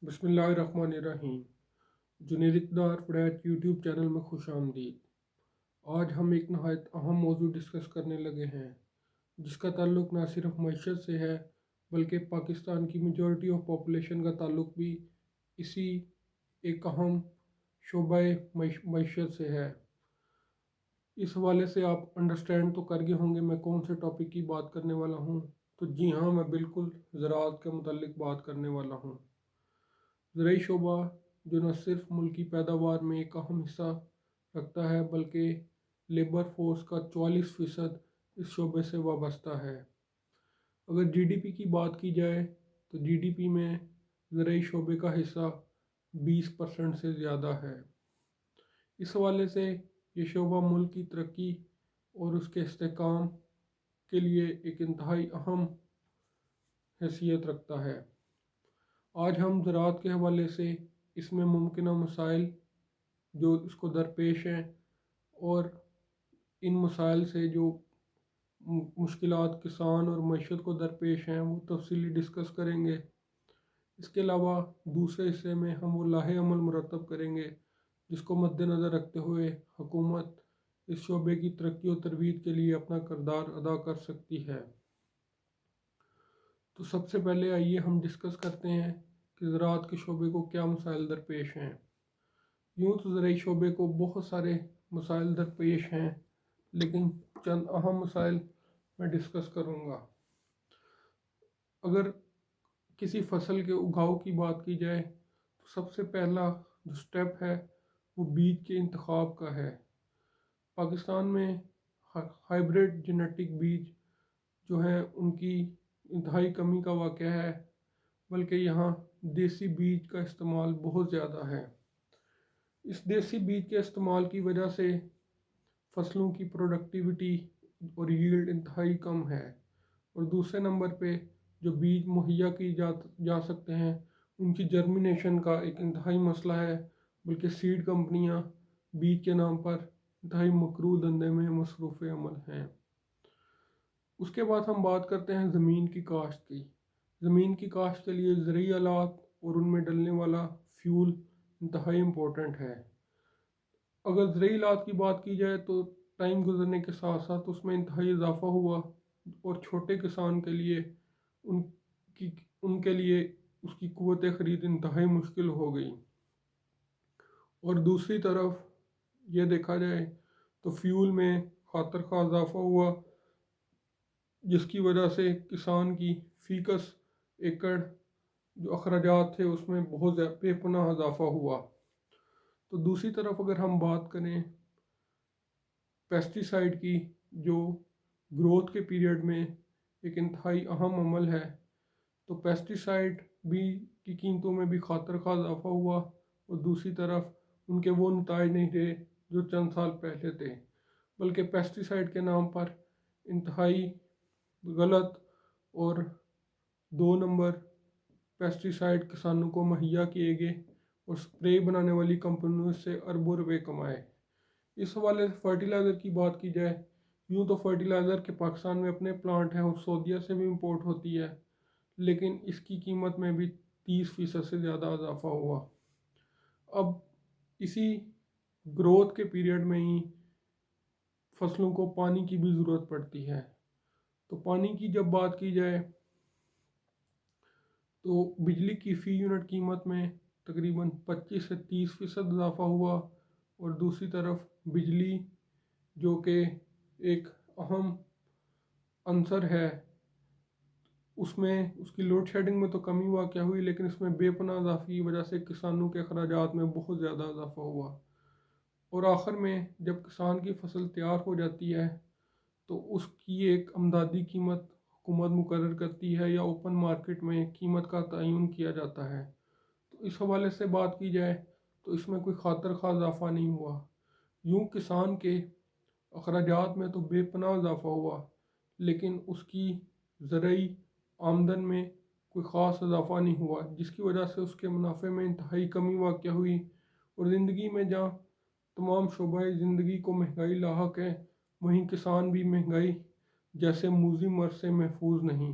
बिस्मिल्लाहिर्रहमानिर्रहीम। जुनैद इक़दार पढ़ाई YouTube channel में खुश आमदीद। आज हम एक नहायत अहम मौजू डिस्कस करने लगे हैं जिसका ताल्लुक़ न सिर्फ मईशत से है बल्कि पाकिस्तान की मेजॉरिटी ऑफ पॉपुलेशन का ताल्लुक़ भी इसी एक अहम शोबे मईशत से है। इस हवाले से आप अंडरस्टैंड तो कर गए होंगे मैं कौन से टॉपिक की बात करने वाला हूँ। तो जी हाँ, मैं बिल्कुल ज़राअत के मुतालिक बात करने वाला हूँ। ज़रूरी शोबा जो न सिर्फ मुल्क की पैदावार में एक अहम हिस्सा रखता है बल्कि लेबर फोर्स का 44% इस शोबे से वाबस्ता है। अगर जीडीपी की बात की जाए तो जीडीपी में ज़रूरी शोबे का हिस्सा 20% से ज़्यादा है। इस हवाले से ये शोबा मुल्क की तरक्की और उसके इस्तेहकाम के लिए एक इंतहाई अहम हैसियत रखता है। आज हम ज़राअत के हवाले से इसमें मुमकिना मसाइल जो इसको दरपेश हैं और इन मसाइल से जो मुश्किलात किसान और मईशत को दरपेश हैं वो तफसीली डिस्कस करेंगे। इसके अलावा दूसरे हिस्से में हम वो लाहे अमल मुरतब करेंगे जिसको मद्देनज़र रखते हुए हुकूमत इस शोबे की तरक्की और तरवीज के लिए अपना किरदार अदा कर सकती है। तो सबसे पहले आइए हम डिस्कस करते हैं कि ज़राअत के शोबे को क्या मसाइल दरपेश हैं। यूँ तो ज़राई शोबे को बहुत सारे मसाइल दरपेश हैं लेकिन चंद अहम मसाइल मैं डिस्कस करूँगा। अगर किसी फसल के उगाव की बात की जाए तो सबसे पहला जो स्टेप है वो बीज के इंतखाब का है। पाकिस्तान में हाइब्रिड जेनेटिक बीज जो हैं उनकी इंतहाई कमी का वाक़या है, बल्कि यहाँ देसी बीज का इस्तेमाल बहुत ज़्यादा है। इस देसी बीज के इस्तेमाल की वजह से फसलों की प्रोडक्टिविटी और यील्ड इंतहाई कम है और दूसरे नंबर पे जो बीज मुहैया की जा सकते हैं उनकी जर्मिनेशन का एक इंतहाई मसला है, बल्कि सीड कंपनियां बीज के नाम पर इंतहाई मकरू धंधे में मसरूफ़ अमल हैं। उसके बाद हम बात करते हैं ज़मीन की काश्त की। ज़मीन की काश्त के लिए ज़रूरी आलात और उनमें डलने वाला फ्यूल इंतहाई इम्पोर्टेंट है। अगर ज़रूरी आलात की बात की जाए तो टाइम गुजरने के साथ साथ उसमें इंतहाई इजाफा हुआ और छोटे किसान के लिए उनके लिए उसकी क़ुव्वत ख़रीद इंतहाई मुश्किल हो गई। और दूसरी तरफ ये देखा जाए तो फ्यूल में ख़ातर खा इजाफा हुआ जिसकी वजह से किसान की फ़ीकस एकड़ जो अखराजात थे उसमें बहुत बेपनाह इजाफा हुआ। तो दूसरी तरफ अगर हम बात करें पेस्टिसाइड की जो ग्रोथ के पीरियड में एक इंतहाई अहम अमल है, तो पेस्टिसाइड भी की कीमतों में भी खातर खा इजाफा हुआ और दूसरी तरफ उनके वो नताइज नहीं रहे जो चंद साल पहले थे, बल्कि पेस्टिसाइड के नाम पर इंतहाई गलत और 2 नंबर पेस्टिसाइड किसानों को मुहैया किए गए और स्प्रे बनाने वाली कंपनियों से अरबों रुपए कमाए। इस हवाले से फर्टिलाइज़र की बात की जाए, यूँ तो फर्टिलाइज़र के पाकिस्तान में अपने प्लांट हैं और सऊदीया से भी इंपोर्ट होती है, लेकिन इसकी कीमत में भी 30% से ज़्यादा इजाफा हुआ। अब इसी ग्रोथ के पीरियड में ही फसलों को पानी की भी ज़रूरत पड़ती है। तो पानी की जब बात की जाए तो बिजली की फ़ी यूनिट कीमत में तकरीबन 25 से 30% इजाफा हुआ और दूसरी तरफ बिजली जो कि एक अहम अंसर है उसमें उसकी लोड शेडिंग में तो कमी वाक़या हुई, लेकिन इसमें बेपनाह इजाफे की वजह से किसानों के अखराजात में बहुत ज़्यादा इजाफा हुआ। और आखिर में जब किसान की फसल तैयार हो जाती है तो उसकी एक अमदादी कीमत हुकूमत मुकर्रर करती है या ओपन मार्केट में कीमत का तयन किया जाता है। तो इस हवाले से बात की जाए तो इसमें कोई खातर खा इजाफा नहीं हुआ। यूँ किसान के अखराजात में तो बेपनाह इजाफा हुआ, लेकिन उसकी ज़रूरी आमदन में कोई ख़ास इजाफा नहीं हुआ, जिसकी वजह से उसके मुनाफे में इंतहाई कमी वाक़या हुई। और ज़िंदगी में जहाँ तमाम शोबाए ज़िंदगी को महंगाई लाहक है, वहीं किसान भी महंगाई जैसे मूज़ी मर्ज़ से महफूज नहीं।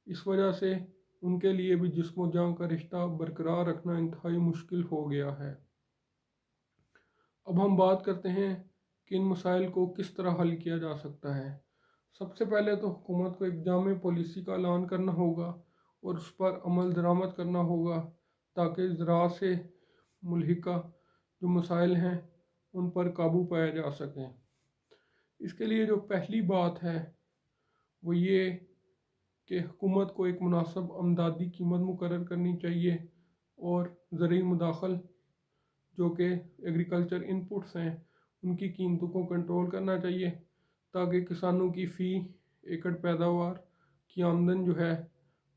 इस वजह से उनके लिए भी जिस्म व जान का रिश्ता बरकरार रखना इंतहाई मुश्किल हो गया है। अब हम बात करते हैं कि इन मसाइल को किस तरह हल किया जा सकता है। सबसे पहले तो हुकूमत को एक जामे पॉलिसी का ऐलान करना होगा और उस पर अमल दरामद करना होगा, ताकि ज़राअत से मुल्हिका जो मसाइल हैं उन पर काबू पाया जा सके। इसके लिए जो पहली बात है वो ये कि हुकूमत को एक मुनासिब आमदनी कीमत मुकर्रर करनी चाहिए और ज़रूरी मुदाखल जो कि एग्रीकल्चर इनपुट्स हैं उनकी कीमतों को कंट्रोल करना चाहिए, ताकि किसानों की फ़ी एकड़ पैदावार की आमदन जो है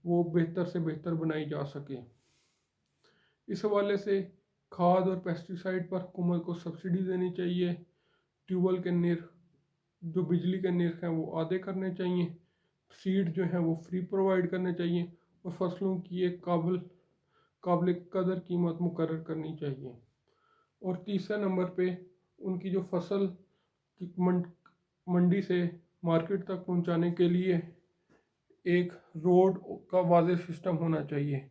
वो बेहतर से बेहतर बनाई जा सके। इस हवाले से खाद और पेस्टिसाइड पर हुकूमत को सब्सिडी देनी चाहिए। ट्यूबवेल के निर्ख जो बिजली के निर्ख हैं वो आधे करने चाहिए। सीड जो है वो फ्री प्रोवाइड करने चाहिए और फसलों की एक काबिल कदर कीमत मुकर्रर करनी चाहिए। और तीसरे नंबर पे उनकी जो फसल की मंडी से मार्केट तक पहुंचाने के लिए एक रोड का वाज़ेह सिस्टम होना चाहिए।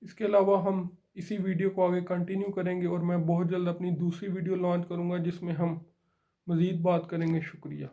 इसके अलावा हम इसी वीडियो को आगे कंटिन्यू करेंगे और मैं बहुत जल्द अपनी दूसरी वीडियो लॉन्च करूंगा जिसमें हम मज़ीद बात करेंगे। शुक्रिया।